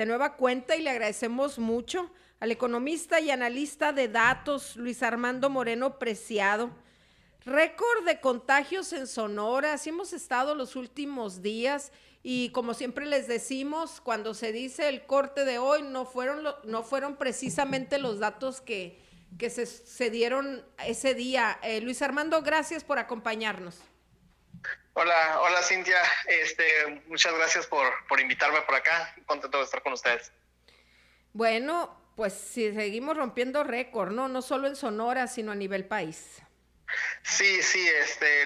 de nueva cuenta y le agradecemos mucho al economista y analista de datos Luis Armando Moreno Preciado. Récord de contagios en Sonora, así hemos estado los últimos días y como siempre les decimos, cuando se dice el corte de hoy, no fueron precisamente los datos que se dieron ese día. Luis Armando, gracias por acompañarnos. Hola, hola Cintia, muchas gracias por invitarme por acá, contento de estar con ustedes. Bueno, pues si seguimos rompiendo récord, ¿no? No solo en Sonora, sino a nivel país. Sí,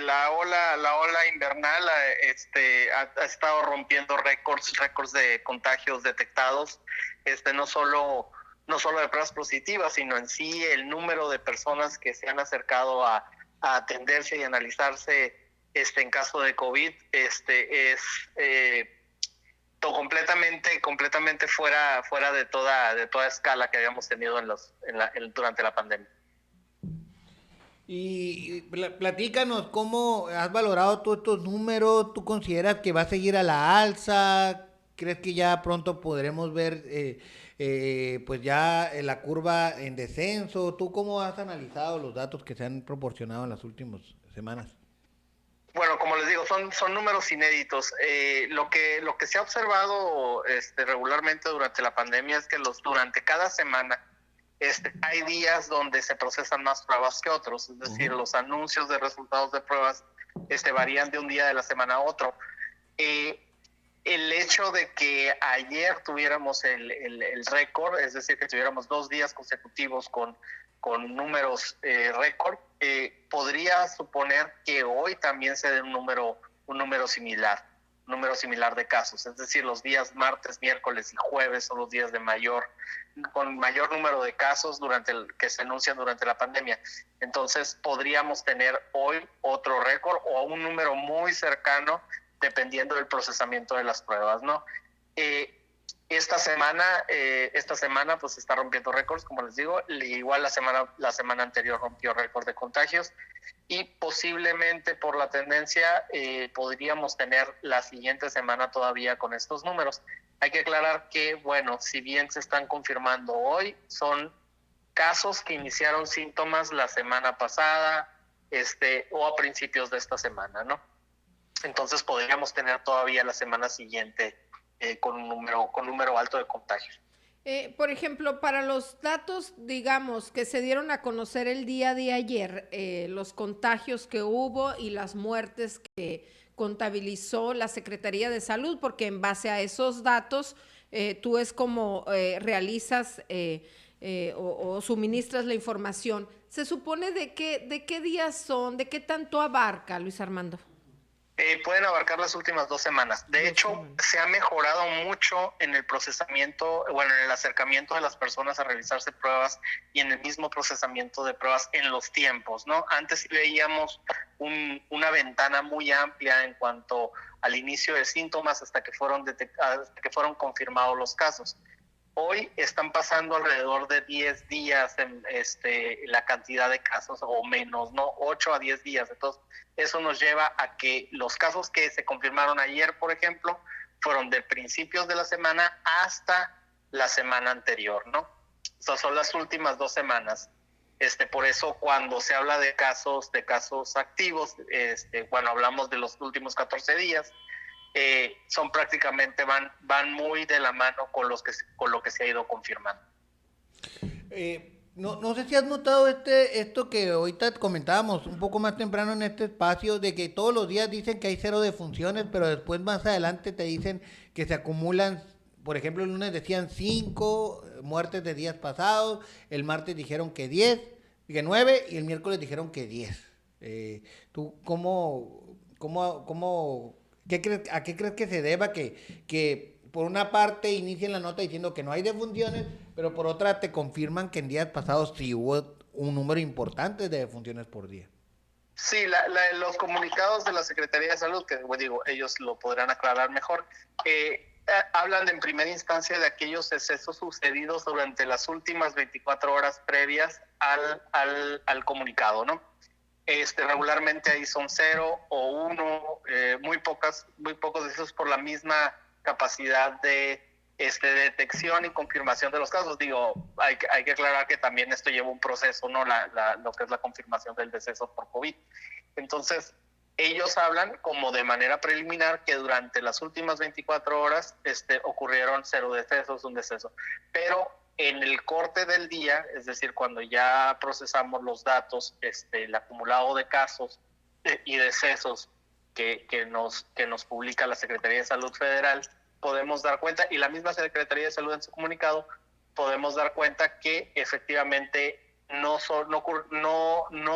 la ola invernal, ha estado rompiendo récords de contagios detectados, no solo de pruebas positivas, sino en sí el número de personas que se han acercado a atenderse y analizarse, en caso de COVID, es completamente fuera de toda escala que habíamos tenido durante la pandemia. Y platícanos, ¿cómo has valorado todos estos números? ¿Tú consideras que va a seguir a la alza? ¿Crees que ya pronto podremos ver pues ya la curva en descenso? ¿Tú cómo has analizado los datos que se han proporcionado en las últimas semanas? Bueno, como les digo, son números inéditos. Lo que se ha observado regularmente durante la pandemia es que durante cada semana hay días donde se procesan más pruebas que otros, es decir, los anuncios de resultados de pruebas varían de un día de la semana a otro. Eh, el hecho de que ayer tuviéramos el récord, es decir, que tuviéramos 2 días consecutivos con números récord, podría suponer que hoy también se dé un número similar de casos, es decir, los días martes, miércoles y jueves son los días con mayor número de casos que se anuncian durante la pandemia. Entonces podríamos tener hoy otro récord o un número muy cercano dependiendo del procesamiento de las pruebas, ¿no? Esta semana pues está rompiendo récords, como les digo, igual la semana anterior rompió récord de contagios y posiblemente por la tendencia podríamos tener la siguiente semana todavía con estos números. Hay que aclarar que, bueno, si bien se están confirmando hoy, son casos que iniciaron síntomas la semana pasada o a principios de esta semana, ¿no? Entonces podríamos tener todavía la semana siguiente con un número alto de contagios. Por ejemplo, para los datos, digamos, que se dieron a conocer el día de ayer, los contagios que hubo y las muertes que contabilizó la Secretaría de Salud, porque en base a esos datos, tú es como realizas o suministras la información. ¿Se supone de qué días son, de qué tanto abarca, Luis Armando? Pueden abarcar las últimas 2 semanas. De hecho, se ha mejorado mucho en el procesamiento, en el acercamiento de las personas a realizarse pruebas y en el mismo procesamiento de pruebas en los tiempos, ¿no? Antes veíamos una ventana muy amplia en cuanto al inicio de síntomas hasta que fueron confirmados los casos. Hoy están pasando alrededor de 10 días en la cantidad de casos o menos, ¿no? 8 a 10 días. Entonces, eso nos lleva a que los casos que se confirmaron ayer, por ejemplo, fueron de principios de la semana hasta la semana anterior, ¿no? Esas son las últimas 2 semanas. Por eso cuando se habla de casos activos, hablamos de los últimos 14 días, son prácticamente van muy de la mano con lo que se ha ido confirmando. No sé si has notado esto que ahorita comentábamos un poco más temprano en este espacio, de que todos los días dicen que hay 0 defunciones, pero después más adelante te dicen que se acumulan. Por ejemplo, el lunes decían 5 muertes de días pasados, el martes dijeron que 10, que 9 y el miércoles dijeron que 10. ¿Tú a qué crees que se deba que por una parte inicien la nota diciendo que no hay defunciones, pero por otra te confirman que en días pasados sí hubo un número importante de defunciones por día? Sí, los comunicados de la Secretaría de Salud, que ellos lo podrán aclarar mejor, hablan en primera instancia de aquellos excesos sucedidos durante las últimas 24 horas previas al comunicado, ¿no? Regularmente ahí son 0 o 1, muy pocos de esos por la misma capacidad de detección y confirmación de los casos. Digo, hay que aclarar que también esto lleva un proceso, ¿no? Lo que es la confirmación del deceso por COVID. Entonces, ellos hablan como de manera preliminar que durante las últimas 24 horas ocurrieron 0 decesos, un deceso. Pero en el corte del día, es decir, cuando ya procesamos los datos, el acumulado de casos y decesos que nos publica la Secretaría de Salud Federal, podemos dar cuenta, y la misma Secretaría de Salud en su comunicado, podemos dar cuenta que efectivamente no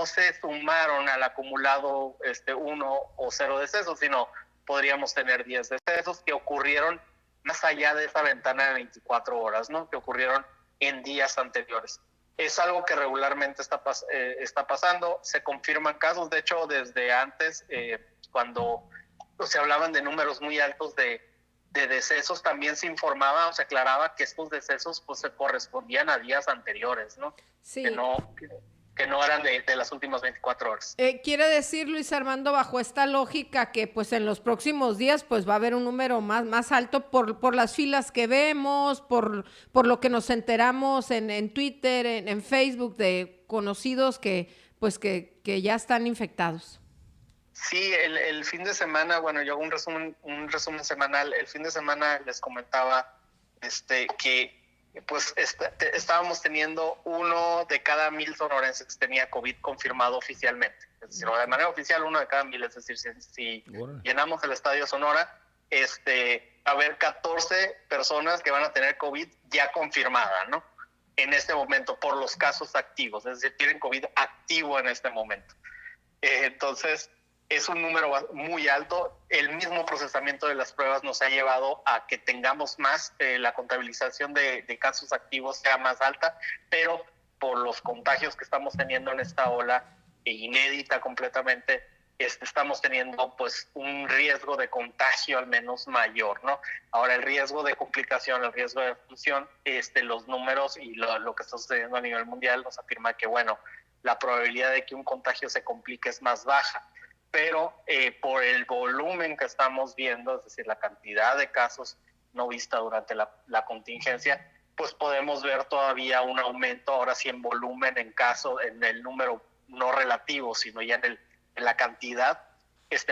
se sumaron al acumulado 1 o 0 decesos, sino podríamos tener 10 decesos que ocurrieron más allá de esa ventana de 24 horas, ¿no? Que ocurrieron en días anteriores. Es algo que regularmente está pasando, se confirman casos, de hecho desde antes, cuando se hablaban de números muy altos de decesos, también se informaba o se aclaraba que estos decesos pues se correspondían a días anteriores, ¿no? Sí. Que no eran de las últimas 24 horas. Quiere decir, Luis Armando, bajo esta lógica, que pues en los próximos días pues va a haber un número más alto por las filas que vemos, por lo que nos enteramos en Twitter, en Facebook, de conocidos que ya están infectados. Sí, el fin de semana, bueno, yo hago un resumen semanal. El fin de semana les comentaba que pues estábamos teniendo 1 de cada 1,000 sonorenses que tenía COVID confirmado oficialmente. Es decir, de manera oficial 1 de cada 1,000, es decir, si llenamos el Estadio Sonora, va a haber 14 personas que van a tener COVID ya confirmada, ¿no? En este momento, por los casos activos, es decir, tienen COVID activo en este momento. Entonces, es un número muy alto. El mismo procesamiento de las pruebas nos ha llevado a que tengamos más, la contabilización de casos activos sea más alta, pero por los contagios que estamos teniendo en esta ola, inédita completamente, estamos teniendo pues un riesgo de contagio al menos mayor, ¿no? Ahora, el riesgo de complicación, el riesgo de función, los números y lo que está sucediendo a nivel mundial nos afirma que, bueno, la probabilidad de que un contagio se complique es más baja, pero por el volumen que estamos viendo, es decir, la cantidad de casos no vista durante la contingencia, pues podemos ver todavía un aumento, ahora sí en volumen, en el número no relativo, sino ya en la cantidad.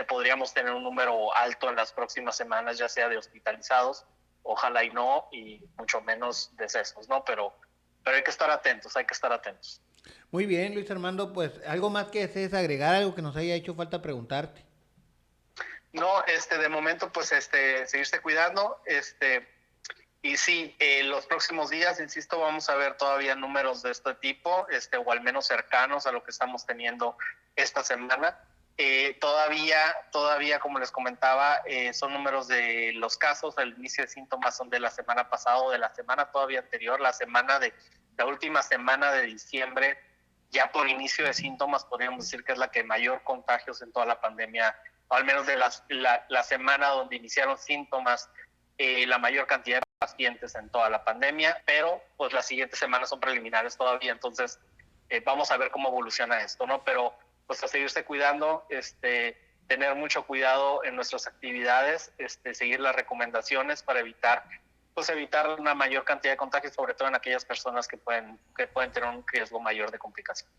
Podríamos tener un número alto en las próximas semanas, ya sea de hospitalizados, ojalá y no, y mucho menos decesos, ¿no? Pero hay que estar atentos. Muy bien, Luis Armando, pues algo más que desees agregar, algo que nos haya hecho falta preguntarte. No, de momento, pues, seguirse cuidando, y sí, los próximos días, insisto, vamos a ver todavía números de este tipo, o al menos cercanos a lo que estamos teniendo esta semana. Todavía, como les comentaba, son números de los casos, el inicio de síntomas son de la semana pasada o de la semana todavía anterior, la última semana de diciembre. Ya por inicio de síntomas podríamos decir que es la que mayor contagios en toda la pandemia, o al menos de la semana donde iniciaron síntomas, la mayor cantidad de pacientes en toda la pandemia, pero pues las siguientes semanas son preliminares todavía, entonces vamos a ver cómo evoluciona esto, ¿no? Pero pues a seguirse cuidando, tener mucho cuidado en nuestras actividades, seguir las recomendaciones para evitar una mayor cantidad de contagios, sobre todo en aquellas personas que pueden tener un riesgo mayor de complicación.